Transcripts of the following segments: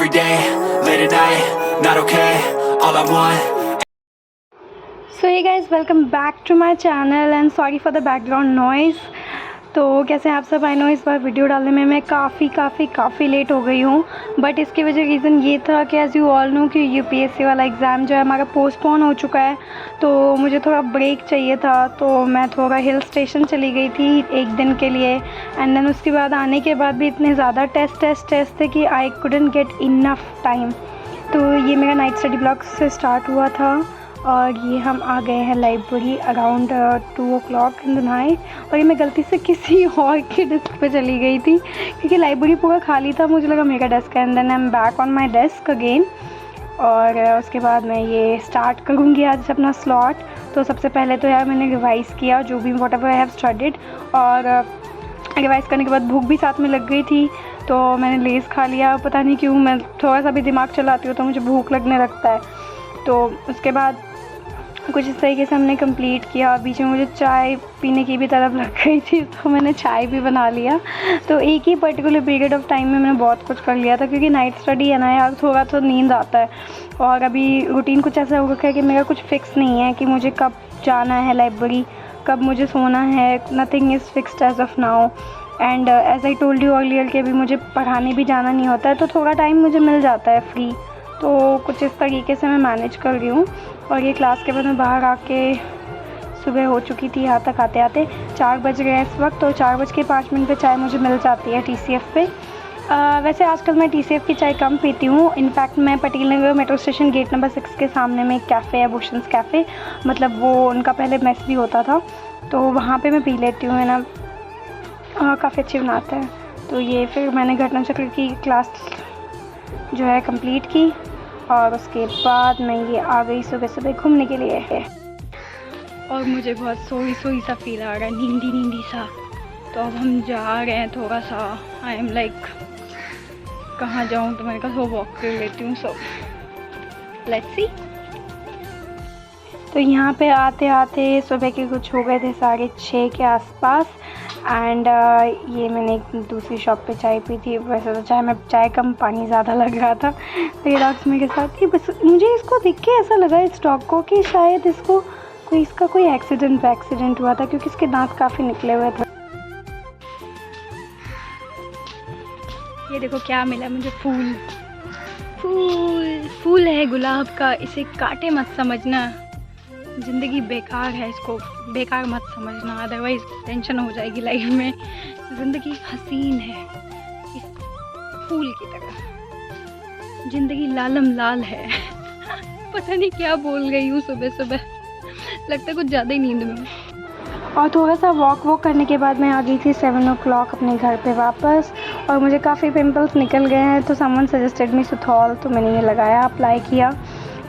every day, late at night, not okay, all I want. So hey guys, welcome back to my channel and sorry for the background noise। तो कैसे हैं आप सब। I know इस बार video डालने में मैं काफ़ी लेट हो गई हूँ, बट इसकी वजह रीज़न ये था कि एज़ यू ऑल नो कि यूपीएससी वाला एग्ज़ाम जो है हमारा पोस्टपोन हो चुका है, तो मुझे थोड़ा ब्रेक चाहिए था। तो मैं थोड़ा हिल स्टेशन चली गई थी एक दिन के लिए, एंड देन उसके बाद आने के बाद भी इतने ज़्यादा टेस्ट थे कि I couldn't get enough time. तो ये मेरा नाइट स्टडी ब्लॉग से स्टार्ट हुआ था और ये हम आ गए हैं library around 2 o'clock in the night. और ये मैं गलती से किसी और के डेस्क पे चली गई थी क्योंकि लाइब्रेरी पूरा खाली था, मुझे लगा मेरा डेस्क है, and then I am back on my desk again. और उसके बाद मैं ये स्टार्ट करूँगी आज अपना स्लॉट। तो सबसे पहले तो यार मैंने रिवाइज़ किया जो भी what ever I have studied, और रिवाइज़ करने के बाद भूख भी साथ में लग गई थी, तो मैंने लेज़ खा लिया। पता नहीं क्यों मैं थोड़ा सा भी दिमाग चलाती हूँ तो मुझे भूख लगने लगता है। तो उसके बाद कुछ इस तरीके से हमने कंप्लीट किया। बीच में मुझे चाय पीने की भी तलब लग गई थी तो मैंने चाय भी बना लिया। तो एक ही पर्टिकुलर पीरियड ऑफ टाइम में मैंने बहुत कुछ कर लिया था, क्योंकि नाइट स्टडी है ना यार, थोड़ा तो नींद आता है। और अभी रूटीन कुछ ऐसा हो रखा है कि मेरा कुछ फ़िक्स नहीं है कि मुझे कब जाना है लाइब्रेरी, कब मुझे सोना है। Nothing is fixed as of now, and as I told you earlier कि अभी मुझे पढ़ाने भी जाना नहीं होता है, तो थोड़ा टाइम मुझे मिल जाता है फ्री। तो कुछ इस तरीके से मैं मैनेज कर रही हूँ। और ये क्लास के बाद मैं बाहर आके सुबह हो चुकी थी यहाँ तक आते आते 4 बज गए इस वक्त। तो 4:05 पे चाय मुझे मिल जाती है टीसीएफ पे। वैसे आजकल मैं टीसीएफ की चाय कम पीती हूँ। इनफैक्ट मैं Patel Nagar metro station gate number 6 के सामने में एक कैफ़े है, भूषण कैफ़े, मतलब वो उनका पहले मेस भी होता था, तो वहाँ पे मैं पी लेती हूँ, है ना। काफ़ी अच्छी बनाते हैं। तो ये फिर मैंने घटना चक्र की क्लास जो है कंप्लीट की, और उसके बाद मैं ये आ गई सुबह घूमने के लिए। और मुझे बहुत सोई सा फील आ रहा है, नींदी सा। तो अब हम जा रहे हैं थोड़ा सा। आई एम लाइक कहाँ जाऊँ, तो मैंने कहा वो वॉक कर लेती हूँ। So let's see. तो यहाँ पे आते आते सुबह के कुछ हो गए थे 6:30 के आसपास, एंड ये मैंने एक दूसरी शॉप पे चाय पी थी। वैसे तो चाय कम, पानी ज़्यादा लग रहा था। तो ये डॉग्स मेरे साथ ही, बस मुझे इसको देख के ऐसा लगा इस डॉग को कि शायद इसका कोई एक्सीडेंट हुआ था, क्योंकि इसके दांत काफ़ी निकले हुए थे। ये देखो क्या मिला मुझे, फूल है गुलाब का। इसे काटे मत समझना, ज़िंदगी बेकार है, इसको बेकार मत समझना, अदरवाइज़ टेंशन हो जाएगी लाइफ में। ज़िंदगी हसीन है इस फूल की तरह, ज़िंदगी लालम लाल है। पता नहीं क्या बोल गई हूँ सुबह, लगता है कुछ ज़्यादा ही नींद में। और थोड़ा सा वॉक करने के बाद मैं आ गई थी 7 o'clock अपने घर पे वापस। और मुझे काफ़ी पिंपल्स निकल गए हैं, तो समवन सजेस्टेड मी सुथॉल, तो मैंने ये लगाया, अप्लाई किया,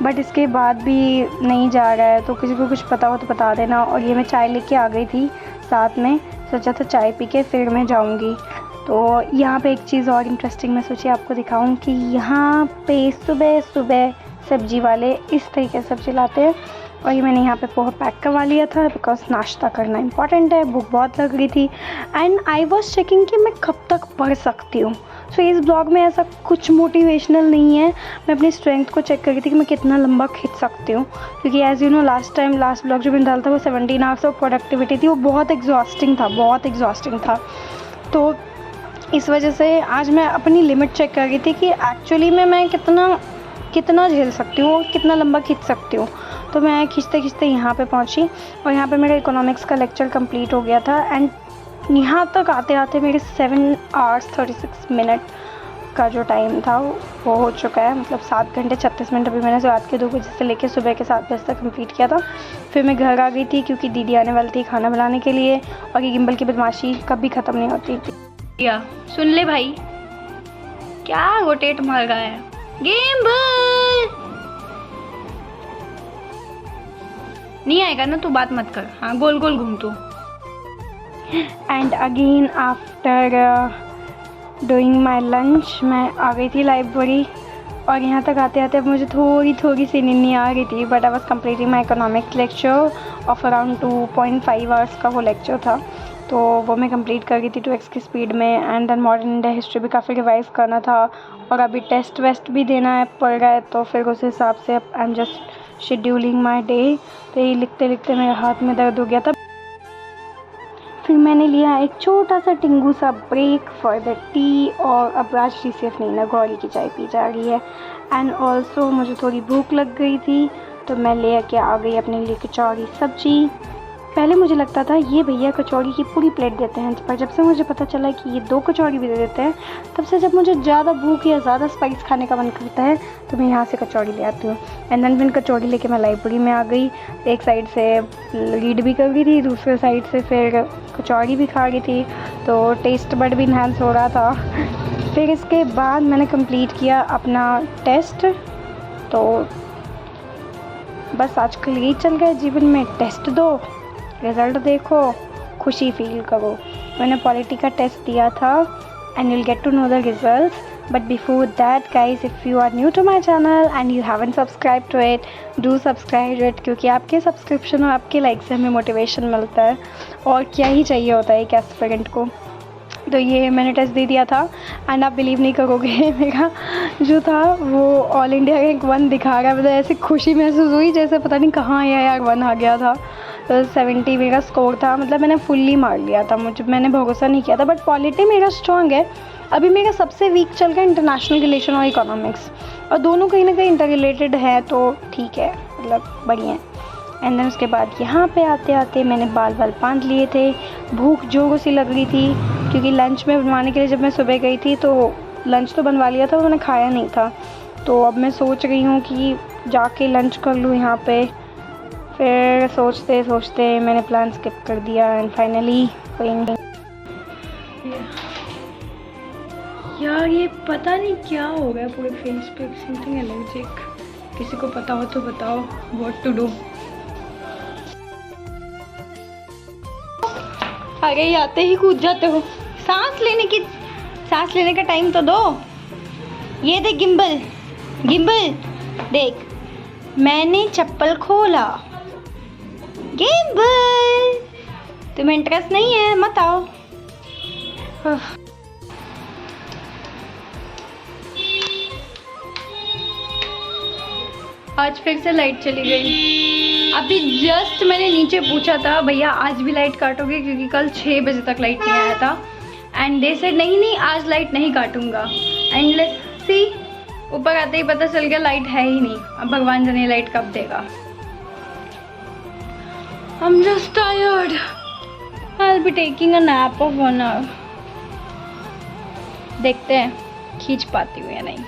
बट इसके बाद भी नहीं जा रहा है। तो किसी को कुछ पता हो तो बता देना। और ये मैं चाय लेके आ गई थी साथ में, सोचा था चाय पी के फिर मैं जाऊंगी। तो यहाँ पे एक चीज़ और इंटरेस्टिंग मैं सोची आपको दिखाऊं कि यहाँ पे सुबह सब्जी वाले इस तरीके से सब्जी लाते हैं। और ये मैंने यहाँ पे पोहा पैक करवा लिया था, बिकॉज नाश्ता करना इंपॉर्टेंट है। भूख बहुत लग रही थी, एंड आई वॉज चेकिंग कि मैं कब तक पढ़ सकती हूँ। सो इस ब्लॉग में ऐसा कुछ मोटिवेशनल नहीं है, मैं अपनी स्ट्रेंथ को चेक कर रही थी कि मैं कितना लंबा खींच सकती हूँ। क्योंकि as you know last blog जो मैंने डाला था वो 17 आवर्स ऑफ प्रोडक्टिविटी थी, वो बहुत एग्जॉस्टिंग था। तो इस वजह से आज मैं अपनी लिमिट चेक कर रही थी कि एक्चुअली में मैं कितना झेल सकती हूँ, कितना लंबा खींच सकती हूँ। तो मैं खींचते यहाँ पे पहुँची, और यहाँ पे मेरा इकोनॉमिक्स का लेक्चर कंप्लीट हो गया था, एंड यहाँ तक आते आते मेरे 7 hours 36 minute का जो टाइम था वो हो चुका है। मतलब 7 घंटे 36 मिनट अभी मैंने रात के 2 बजे से लेकर सुबह के 7 बजे तक कंप्लीट किया था। फिर मैं घर आ गई थी क्योंकि दीदी आने वाली थी खाना बनाने के लिए, और ये गिम्बल की बदमाशी कभी ख़त्म नहीं होती थी। या सुन ले भाई, क्या रोटेट मार रहा है गिम्बल, नहीं आएगा ना, तू बात मत कर। हाँ, गोल घूम तू। And again after doing my lunch मैं आ गई थी लाइब्रेरी, और यहाँ तक आते आते अब मुझे थोड़ी सी नींद आ रही थी, but I was completing my economics lecture of around 2.5 hours का वो लेक्चर था। तो वो मैं कंप्लीट कर गई थी 2x की स्पीड में। And then modern India history भी काफ़ी रिवाइज करना था और अभी टेस्ट वेस्ट भी देना है पड़ रहा है, तो फिर उस हिसाब से अब I am just scheduling my day. तो ये लिखते लिखते मेरे हाथ में दर्द हो गया था। फिर मैंने लिया एक छोटा सा टिंगू सा ब्रेक फॉर द टी और अब राजश्री सिर्फ नहीं ना गौरी की चाय पी जा रही है। एंड ऑल्सो मुझे थोड़ी भूख लग गई थी तो मैं ले के आ गई अपने लिए कचौड़ी सब्जी। पहले मुझे लगता था ये भैया कचौड़ी की पूरी प्लेट देते हैं, पर जब से मुझे पता चला कि ये 2 कचौड़ी भी दे देते हैं, तब से जब मुझे ज़्यादा भूख या ज़्यादा स्पाइस खाने का मन करता है तो मैं यहाँ से कचौड़ी ले आती हूँ। एंड देन फिर कचौड़ी लेके मैं लाइब्रेरी में आ गई। एक साइड से रीड भी कर रही थी, दूसरे साइड से फिर कचौड़ी भी खा रही थी, तो टेस्ट बड भी इन्हांस हो रहा था। फिर इसके बाद मैंने कंप्लीट किया अपना टेस्ट। तो बस आजकल यही चल रहा है जीवन में, टेस्ट दो, रिज़ल्ट देखो, खुशी फील करो। मैंने पॉलिटी का टेस्ट दिया था and you'll get to know the results. But before that guys, if you are new to my channel and you haven't subscribed to it, do subscribe it, क्योंकि आपके subscription और आपके like से हमें motivation मिलता है और क्या ही चाहिए होता है एक एस्पिरेंट को। तो ये मैंने टेस्ट दे दिया था एंड आप बिलीव नहीं करोगे मेरा जो था वो ऑल इंडिया रैंक 1 दिखा रहा है। मतलब ऐसी खुशी महसूस हुई जैसे पता नहीं कहाँ यार 1 आ गया था। तो 70 मेरा स्कोर था, मतलब मैंने फुल्ली मार लिया था, मैंने भरोसा नहीं किया था। बट पॉलिटी मेरा स्ट्रॉन्ग है। अभी मेरा सबसे वीक चल गया इंटरनेशनल रिलेशन और इकोनॉमिक्स, और दोनों कहीं ना कहीं इंटर रिलेटेड है, तो ठीक है, मतलब बढ़िया है। एंड देन उसके बाद यहाँ पे आते आते मैंने बाल बांध लिए थे। भूख जोरों सी लग रही थी क्योंकि लंच में बनवाने के लिए जब मैं सुबह गई थी तो लंच तो बनवा लिया था, मैंने खाया नहीं था। तो अब मैं सोच रही हूँ कि जाके लंच कर लूँ यहाँ पे। फिर सोचते सोचते मैंने प्लान स्किप कर दिया एंड फाइनली यार ये पता नहीं क्या हो गया पूरे फेस पे, समथिंग एलर्जिक। किसी को पता हो तो बताओ व्हाट टू डू। अरे आते ही कूद जाते हो, सांस लेने का टाइम तो दो। ये देख गिम्बल देख, मैंने चप्पल खोला। गिम्बल तुम्हें इंटरेस्ट नहीं है मत आओ। आज फिर से लाइट चली गई। अभी जस्ट मैंने नीचे पूछा था भैया आज भी लाइट काटोगे, क्योंकि कल 6 बजे तक लाइट नहीं आया था। एंड दे सेड नहीं आज लाइट नहीं काटूंगा। एंड लेट्स सी, ऊपर आते ही पता चल गया लाइट है ही नहीं। अब भगवान जाने लाइट कब देगा। I'm just tired. I'll be taking a nap of 1 hour. देखते हैं खींच पाती हूँ या नहीं।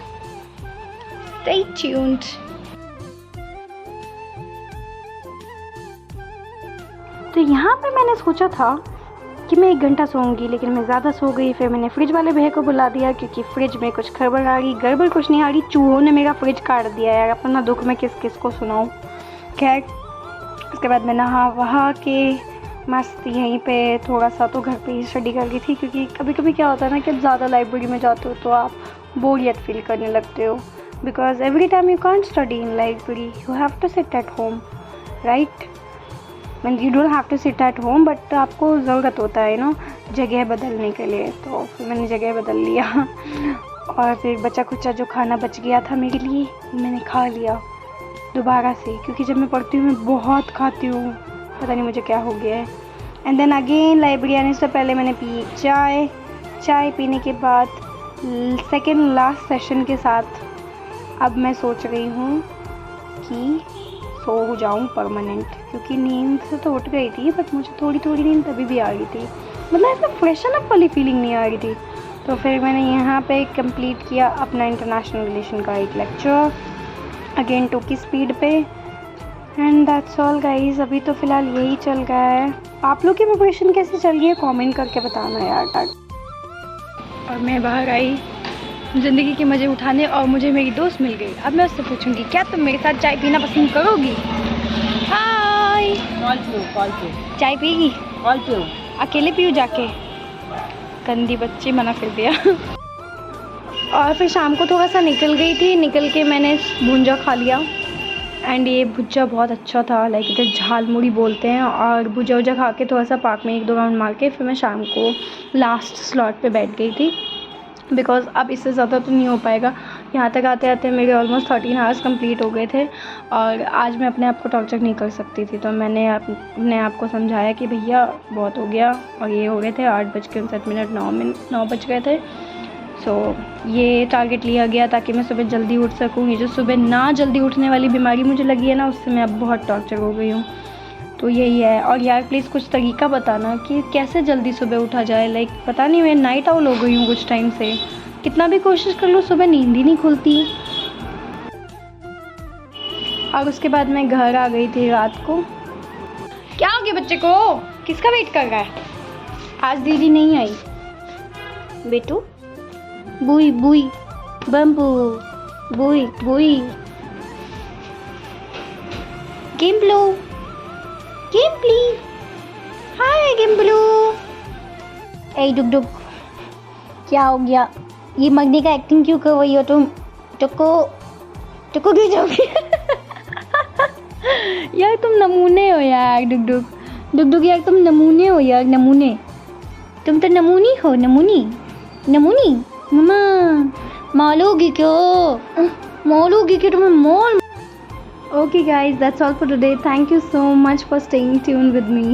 Stay tuned. तो यहाँ पे मैंने सोचा था कि मैं 1 घंटा सोऊंगी, लेकिन मैं ज़्यादा सो गई। फिर मैंने फ्रिज वाले भैया को बुला दिया क्योंकि फ्रिज में कुछ गड़बड़ आ रही। गड़बड़ कुछ नहीं आ रही, चूहों ने मेरा फ्रिज काट दिया यार। अपना दुख मैं किस किस को सुनाऊँ। खैर उसके बाद मैं नहा वहा के मस्त यहीं पे थोड़ा सा तो घर पे ही स्टडी कर गई थी, क्योंकि कभी कभी क्या होता है ना कि ज़्यादा लाइब्रेरी में जाते हो तो आप बोरियत फील करने लगते हो। Because every time you can't study in library, you have to sit at home, right. Mean you don't have to sit at home, but आपको ज़रूरत होता है नो जगह बदलने के लिए। तो फिर मैंने जगह बदल लिया और फिर बचा खुचा जो खाना बच गया था मेरे लिए मैंने खा लिया दोबारा से, क्योंकि जब मैं पढ़ती हूँ मैं बहुत खाती हूँ, पता नहीं मुझे क्या हो गया है। एंड देन अगेन लाइब्रेरी आने से पहले मैंने पी चाय पीने के बाद सेकेंड लास्ट सेशन के साथ अब मैं सोच रही हूँ कि सो जाऊँ परमानेंट, क्योंकि नींद से तो उठ गई थी बट मुझे थोड़ी नींद तभी भी आ रही थी, मतलब ऐसा फ्रेशन अप वाली फीलिंग नहीं आ रही थी। तो फिर मैंने यहाँ पे कंप्लीट किया अपना इंटरनेशनल रिलेशन का एक लेक्चर अगेन 2 की स्पीड पे। एंड दैट्स ऑल गाइज, अभी तो फ़िलहाल यही चल रहा है। आप लोग की प्रिपरेशन कैसे चल रही है कमेंट करके बताना यार। और मैं बाहर आई ज़िंदगी के मज़े उठाने और मुझे मेरी दोस्त मिल गई। अब मैं उससे पूछूंगी क्या तुम मेरे साथ चाय पीना पसंद करोगी। हाय कॉल पे चाय पिएगी? कॉल पे अकेले पीऊँ जाके? गंदी बच्ची, मना कर दिया। और फिर शाम को थोड़ा सा निकल गई थी, निकल के मैंने भूंजा खा लिया एंड ये भुज्जा बहुत अच्छा था, लाइक इधर झालमुड़ी बोलते हैं। और भुज्जा वुज्जा खा के थोड़ा सा पार्क में 1-2 राउंड मार के फिर मैं शाम को लास्ट स्लॉट पे बैठ गई थी, बिकॉज़ अब इससे ज़्यादा तो नहीं हो पाएगा। यहाँ तक आते आते मेरे ऑलमोस्ट 13 आवर्स कंप्लीट हो गए थे और आज मैं अपने आप को टॉर्चर नहीं कर सकती थी। तो मैंने अपने आप को समझाया कि भैया बहुत हो गया। और ये हो गए थे 8:59, 9 बज गए थे। सो ये टारगेट लिया गया ताकि मैं सुबह जल्दी उठ सकूँ। ये जो सुबह ना जल्दी उठने वाली बीमारी मुझे लगी है ना, उससे मैं अब बहुत टॉर्चर हो गई हूँ। तो यही है। और यार प्लीज़ कुछ तरीका बताना कि कैसे जल्दी सुबह उठा जाए। लाइक पता नहीं, मैं नाइट आउल हो गई हूँ कुछ टाइम से, कितना भी कोशिश कर लूँ सुबह नींद ही नहीं खुलती। और उसके बाद मैं घर आ गई थी रात को। क्या हो गया बच्चे को? किसका वेट कर रहा है? आज दीदी नहीं आई। बेटू बुई बुई बम्बू बुई बुई गिम्बलू गिम्बली हाय गिम्बलू। ए डुक डुक, क्या हो गया? ये मरने का एक्टिंग क्यों कर रही हो तुम? टुको गिर जाओगी। यार तुम नमूने हो यार। डुक डुक डुक डुक यार तुम नमूने हो यार, नमूने। तुम तो नमूनी हो, नमूनी। मम्मा मालोगी क्यों? मालोगी क्यों तुम्हें मोल? Okay guys, that's all for today. Thank you so much for staying tuned with me.